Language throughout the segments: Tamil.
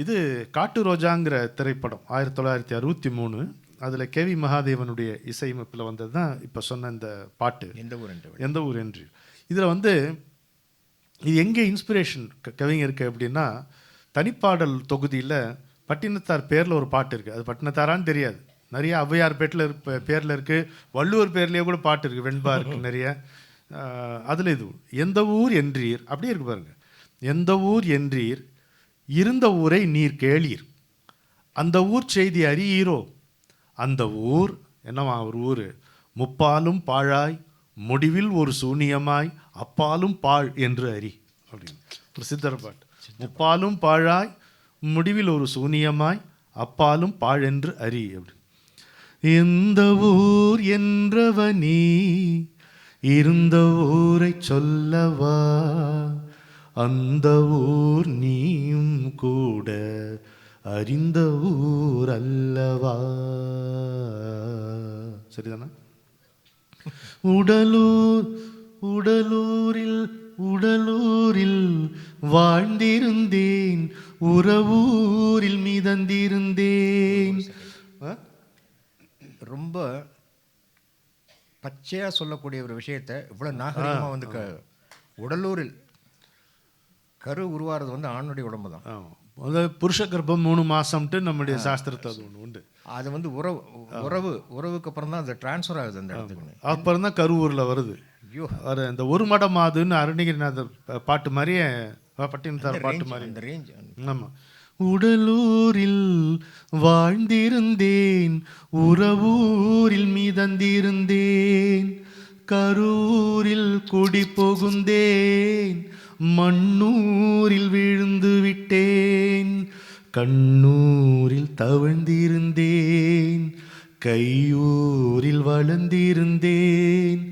இது காட்டு ரோஜாங்கிற திரைப்படம் 1963. அதில் கேவி மகாதேவனுடைய இசையமைப்பில் வந்தது தான் இப்போ சொன்ன இந்த பாட்டு எந்த ஊர் என்று. இதில் இது எங்கே இன்ஸ்பிரேஷன் கவிஞருக்கு அப்படின்னா, தனிப்பாடல் தொகுதியில் பட்டினத்தார் பேரில் ஒரு பாட்டு இருக்குது. அது பட்டினத்தாரான்னு தெரியாது, நிறைய ஔவையார் பேரில் இருக்குது, வள்ளுவர் பேர்லேயே கூட பாட்டு இருக்குது, வெண்பா இருக்குது நிறைய. அதில் இது எந்த ஊர் என்றீர் அப்படியே இருக்கு பாருங்க. எந்த ஊர் என்றீர், இருந்த ஊரை நீர் கேளீர், அந்த ஊர் செய்தி அறியீரோ, அந்த ஊர் என்னவா ஒரு ஊர், முப்பாலும் பாழாய் முடிவில் ஒரு சூனியமாய் அப்பாலும் பாழ் என்று அறி அப்படின்னு ஒரு சித்தர் பாட்டு. முப்பாலும் பாழாய் முடிவில் ஒரு சூனியமாய் அப்பாலும் பாழ் என்று அறி அப்படி. எந்த ஊர் என்றவனே இருந்த ஊரை சொல்லவா, அந்த ஊர் நீயும் கூட அறிந்த ஊர் அல்லவா. சரிதானா? உடலூரில் வாழ்ந்திருந்தேன், உறவூரில் மிதந்திருந்தேன். ரொம்ப பச்சையாக சொல்லக்கூடிய ஒரு விஷயத்தை இவ்வளோ நாகரிகமாக உடலூரில் கரு உருவாகிறது ஆணுடைய உடம்பு தான். புருஷ கர்ப்பம் 3 மாதம்ட்டு நம்முடைய சாஸ்திரத்தை அது ஒன்று உண்டு. அது உறவுக்கு அப்புறம் தான் அது டிரான்ஸ்ஃபர் ஆகுது அந்த இடத்துக்கு. அப்புறம் தான் கருவூரில் வருது. ஐயோ, இந்த ஒரு மடமாதுன்னு அருணகிரிநாதர் பாட்டு மாதிரியே, பட்டினத்தார் பாட்டு மாதிரி இந்த ரேஞ்ச். ஆமாம். உடலூரில் வாழ்ந்திருந்தேன், உறவூரில் மிதந்திருந்தேன், கரூரில் குடி புகுந்தேன், மண்ணூரில் விழுந்து விட்டேன், கண்ணூரில் தவழ்ந்திருந்தேன், கையூரில் வளர்ந்திருந்தேன்,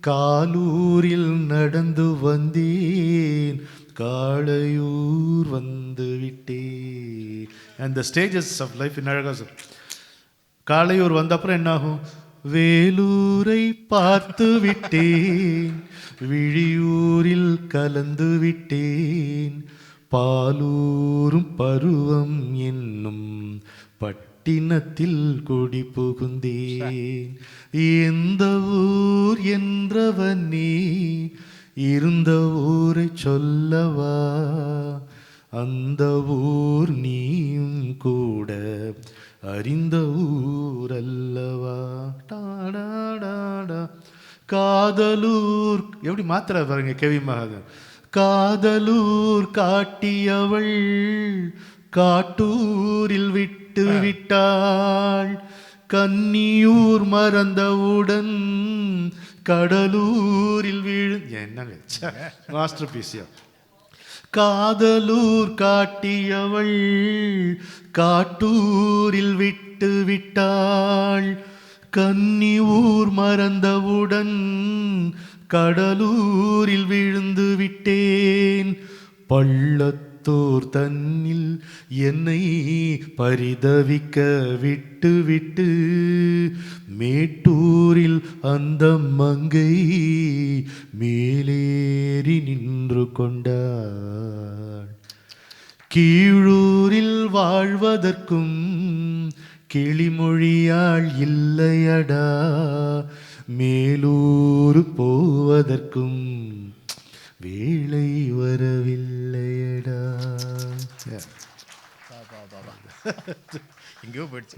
காலூரில் நடந்து வந்தேன், காளையூர் வந்து விட்டேன். அந்த ஸ்டேஜஸ் ஆஃப் லைஃப் இன் அழகா சார். காளையூர் வந்த அப்புறம் என்ன ஆகும்? வேலூரை பார்த்து விட்டேன், விழியூரில் கலந்து விட்டேன், பாலூரும் பருவம் என்னும் பட்டினத்தில் குடி புகுந்தேன். எந்த ஊர் என்றவனே இருந்த ஊரை சொல்லவா, அந்த ஊர் நீயும் கூட அறிந்த ஊர் அல்லவா. காதலூர் எப்படி மாத்திர பாருங்க கேவி மகாதேவன். காதலூர் காட்டியவள் காட்டூரில் விட்டு விட்டாள், கன்னியூர் மறந்தவுடன் கடலூரில் என்னங்க மாஸ்டர் பீஸியா. காதலூர் காட்டியவள் காட்டூரில் விட்டு விட்டாள், கன்னி ஊர் மறந்தவுடன் கடலூரில் விழுந்து விட்டேன், பள்ளத்தூர் தன்னில் என்னை பரிதவிக்க விட்டு விட்டு மேட்டூரில் அந்த மங்கை மேலேறி நின்று கொண்டாள், கீழூரில் வாழ்வதற்கும் கிளிமொழியாள் இல்லையடா, மேலூர் போவதற்கும் வேளை வரவில்லையடா. எங்கேயோ போயிடுச்சு.